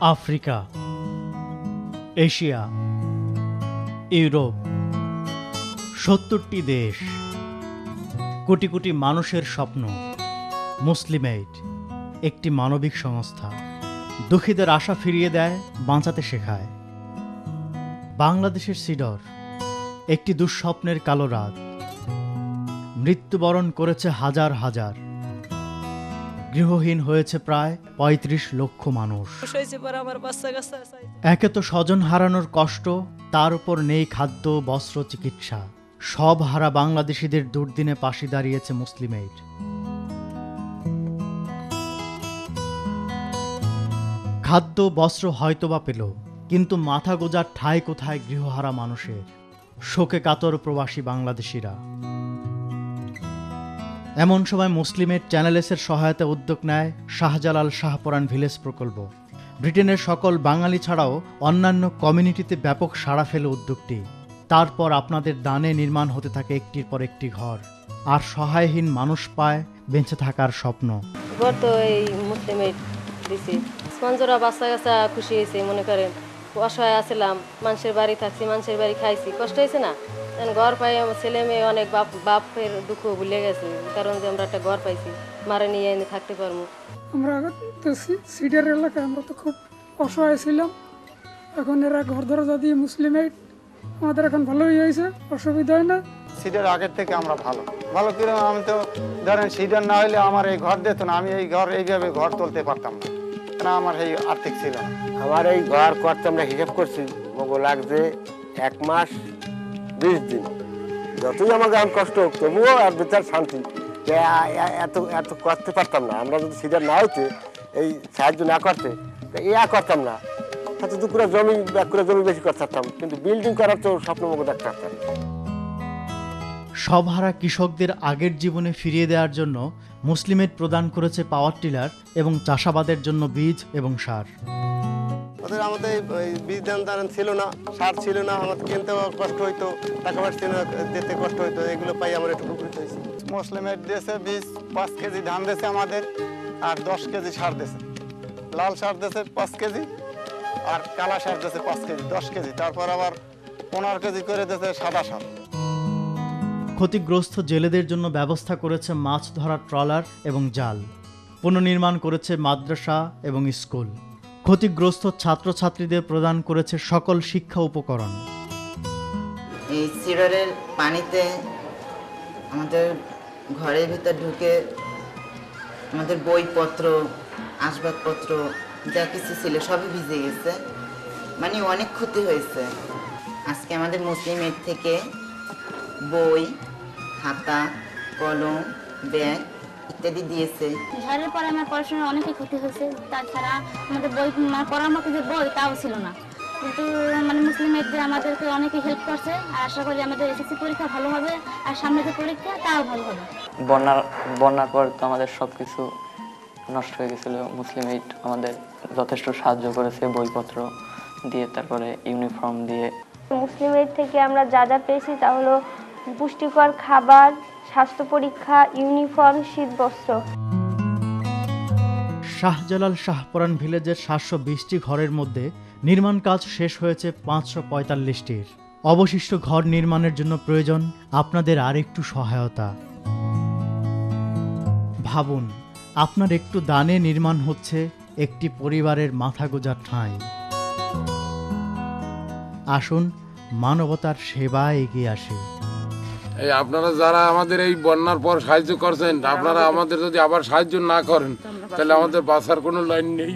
Africa, Asia, Europe, ৭০টি দেশ, কোটি কোটি মানুষের স্বপ্ন। মুসলিমেইড একটি মানবিক সংস্থা, দুঃখীদের আশা ফিরিয়ে দেয়, বাঁচাতে শেখায়। বাংলাদেশের সিডর একটি দুঃস্বপ্নের কালো রাত, মৃত্যুবরণ করেছে হাজার হাজার, গৃহহীন হয়েছে প্রায় ৩৫ লক্ষ মানুষ। একে তো স্বজন হারানোর কষ্ট, তার উপর নেই খাদ্য, বস্ত্র, চিকিৎসা। সব হারা বাংলাদেশিদের দুর্দিনে পাশে দাঁড়িয়েছে মুসলিমেইড। খাদ্য বস্ত্র হয়তোবা পেল, কিন্তু মাথা গোজার ঠাঁই কোথায় গৃহহারা মানুষের? শোকে কাতর প্রবাসী বাংলাদেশিরা। এমন সময় মুসলিমের চ্যানেলসের সহায়তা উদ্যোগ নেয় শাহজালাল শাহপরান ভিলেজ প্রকল্প। ব্রিটেনের সকল বাঙালি ছাড়াও অন্যান্য কমিউনিটিতে ব্যাপক সাড়া ফেলে উদ্যোগটি। তারপর আপনাদের দানে নির্মাণ হতে থাকে একটির পর একটি ঘর, আর সহায়হীন মানুষ পায় বেঁচে থাকার স্বপ্ন। বাচ্চা কাচ্চা খুশি হয়েছে, মনে করেন অসহায় আসলাম, মানুষের বাড়ি থাকছি, মানুষের বাড়ি খাইছি, কষ্ট হয়েছে না? ঘর পাই, আমার ছেলে মেয়ে অনেক বাপের দুঃখ ভুলে গেছে, কারণ যে আমরা একটা ঘর পাইছি, মারা নিয়ে এনে থাকতে পারবো। আমরা তো সিডার এলাকায় আমরা তো খুব অসহায় ছিলাম, এখন এরা ঘর দরজা দিয়ে মুসলিমেইড আমাদের এখন ভালোই হয়েছে, অসুবিধা হয় না। সিডার আগের থেকে আমরা ভালো কিরকম, আমি তো ধরেন সিডার না হলে আমার এই ঘর দিত না, আমি এই ঘর এইভাবে ঘর তুলতে পারতাম না, কেন আমার এই আর্থিক ছিল না। আমার এই ঘর করতে আমরা হিসাব করছি, মগো লাগছে 1 মাস 20 দিন। যতই আমার গান কষ্ট হোক, তবুও আর বেচার শান্তি, এত করতে পারতাম না। আমরা যদি সিডার না হইতে, এই সাহায্য না করতে, করতাম না। হয়তো 2 কুড়া জমি 1 কুড়া জমি বেশি করতে পারতাম, কিন্তু বিল্ডিং করার তো স্বপ্ন মগো দেখতে পারতাম। সব হারা কৃষকদের আগের জীবনে ফিরিয়ে দেওয়ার জন্য মুসলিমেইড প্রদান করেছে পাওয়ার টিলার এবং চাষাবাদের জন্য বীজ এবং সার। আমাদের বীজ দান ছিল না, সার ছিল না, আমাদের কিনতে কষ্ট হইতো, টাকা পয়সা দিতে কষ্ট হইতো, এগুলো পাই আমরা একটু উপকৃত হয়েছি। মুসলিমেইড দিয়েছে বীজ, 5 কেজি ধান দিয়েছে আমাদের, আর 10 কেজি সার দিয়েছে। লাল সার দিয়েছে 5 কেজি, আর কালা সার দিয়েছে 5 কেজি, 10 কেজি। তারপর আবার 15 কেজি করে দিয়েছে সাদা সার। ক্ষতিগ্রস্ত জেলেদের জন্য ব্যবস্থা করেছে মাছ ধরার ট্রলার এবং জাল। পুনর্নির্মাণ করেছে মাদ্রাসা এবং স্কুল। ক্ষতিগ্রস্ত ছাত্রছাত্রীদের প্রদান করেছে সকল শিক্ষা উপকরণ। এই সিডারের পানিতে আমাদের ঘরের ভিতর ঢুকে আমাদের বইপত্র, আসবাবপত্র যা কিছু ছিল সবই ভিজে গেছে, মানে অনেক ক্ষতি হয়েছে। আজকে আমাদের মুসলিমের থেকে বই, খাতা, কলম, ব্যাগ ইত্যাদি দিয়েছে। ঝড়ের পরে আমার পড়াশোনার অনেকই ক্ষতি হয়েছে। তাছাড়া আমাদের বই পড়ার মতো যে বই তাও ছিল না, কিন্তু মুসলিমের আমাদেরকে অনেকে হেল্প করছে, আর আশা করি আমাদের এসএসসি পরীক্ষা ভালো হবে, আর সামনে যে পরীক্ষা তাও ভালো হবে। বন্যার পর তো আমাদের সবকিছু নষ্ট হয়ে গেছিল। মুসলিমেইড আমাদের যথেষ্ট সাহায্য করেছে, বইপত্র দিয়ে, তারপরে ইউনিফর্ম দিয়ে। মুসলিমেইড থেকে আমরা যা যা পেয়েছি তা হলো পুষ্টিকর খাবার, স্বাস্থ্য পরীক্ষা, ইউনিফর্ম, শীতবস্ত্র। শাহজালাল শাহপরান ভিলেজের 720টি ঘরের মধ্যে নির্মাণ কাজ শেষ হয়েছে 545টির। অবশিষ্ট ঘর নির্মাণের জন্য প্রয়োজন আপনাদের আর একটু সহায়তা। ভাবুন, আপনার একটু দানে নির্মাণ হচ্ছে একটি পরিবারের মাথা গোজার ঠাঁই। আসুন মানবতার সেবায় এগিয়ে আসে। এই আপনারা যারা আমাদের এই বন্যার পর সাহায্য করছেন, আপনারা আমাদের যদি আবার সাহায্য না করেন, তাহলে আমাদের বাঁচার কোনো লাইন নেই।